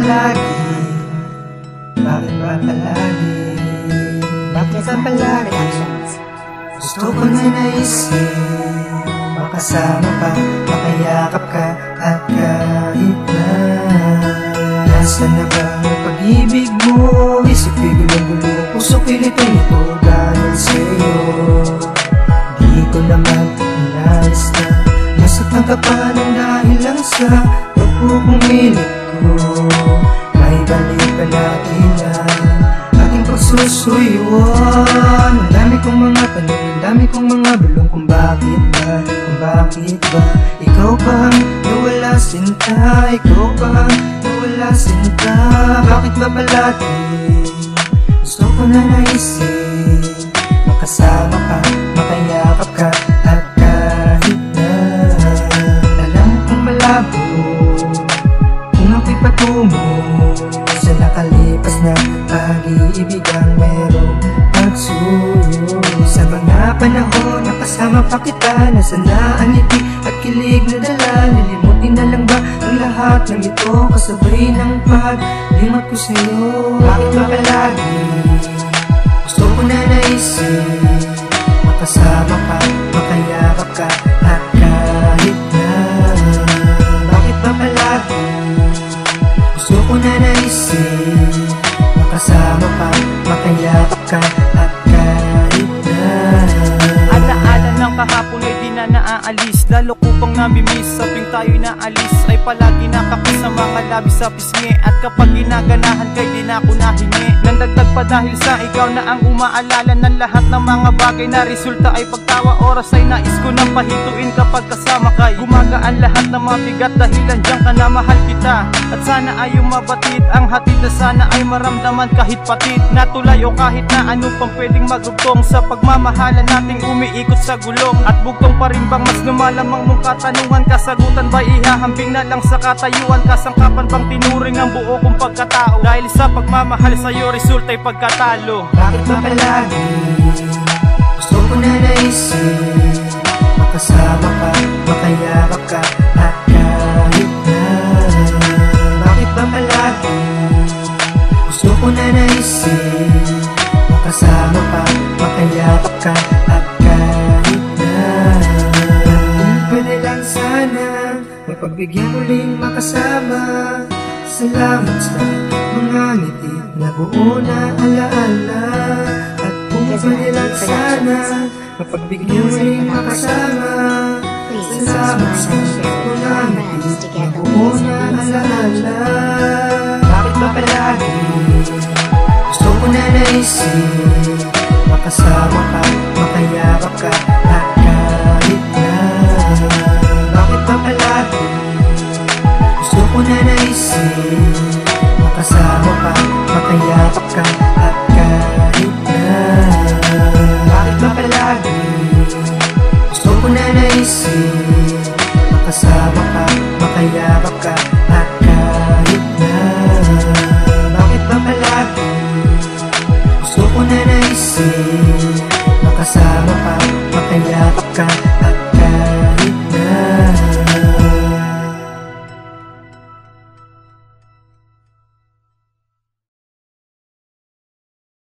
palagi? Bakit ba palagi? Bakit ba palagi? Gusto ko na naisip makasama ka, makayakap ka, at kahit na nasa na ba ang pag-ibig mo? Isip ko'y gulo-gulo, puso ko'y lito-lito dahil sa'yo. Di ko naman inalis na nasaktan ka pa ng dahil lang sa pagpupumilit ko. May balik ka natin lang aking pagsusuyuan. Ang dami kong mga tanong, ang dami kong mga bulong, kung bakit ba, kung bakit ba ikaw ba ang nawala sinta, ikaw ba ang nawala sinta? Bakit ba palagi gusto ko na naisip makasama ka, makayakap ka, at kahit na alam kong malabo kung ako'y patungo sa nakalipas na pag-iibig ang merong pagsuyo. Sa mga panahon na kasama pa kita, nasa na ang ngiti at kilig na dala? Nilimutin na lang ba ang lahat ng ito kasabay ng pag-limot ko sa'yo? Bakit ba palagi gusto ko na naisip makasama ka, makayakap ka, at kahit na bakit ba palagi gusto ko na naisip makasama ka, makayakap ka, at kahit na alaala ng kahapon ay di na naaalis, lalo ko pang namimiss. Sabing tayo'y naalis ay palagi nakakis sa mga labi sa pisngi, at kapag ginaganahan kay di na ako nahingi nang dagdag pa dahil sa ikaw na ang umaalala ng lahat ng mga bagay na resulta ay pagtawa. Oras ay nais ko nang pahituin kapag kasama kay gumagaan lahat ng mga bigat dahil nandiyan ka na, mahal kita. At sana ay umabatid ang hatid na sana ay maramdaman kahit patid na tulay o kahit na ano pang pwedeng magrugtong sa pagmamahalan nating umiikot sa gulong. At bugtong pa rin bang mas lumalamang mong katanungan, kasagutan ba ihahambing na lang sa katayuan? Kasangkapan bang tinuring ang buo kong pagkatao dahil sa pagmamahal sa'yo resulta'y pagkatalo? Bakit ba palagi gusto ko na naisip makasama ka, makayakap ka, at kahit na bakit ba palagi gusto ko na naisip makasama ka, makayakap ka, at kahit na kung pwede lang sana mapagbigyan uling makasama. Salamat sa mga ngiti na buo na alaala. At kung pwede lang sana mapagbigyan uling makasama. Salamat sa mga ngiti na buo na alaala. Bakit ba palagi gusto ko na naisip makasama ka, makayakap ka, at kahit na bakit ba palagi gusto ko na naisip makasama ka, makayakap ka, at kahit na bakit ba palagi gusto ko na naisip makasama ka, makayakap ka, at kahit na bakit ba palagi gusto ko na naisip makasama ka, makayakap ka,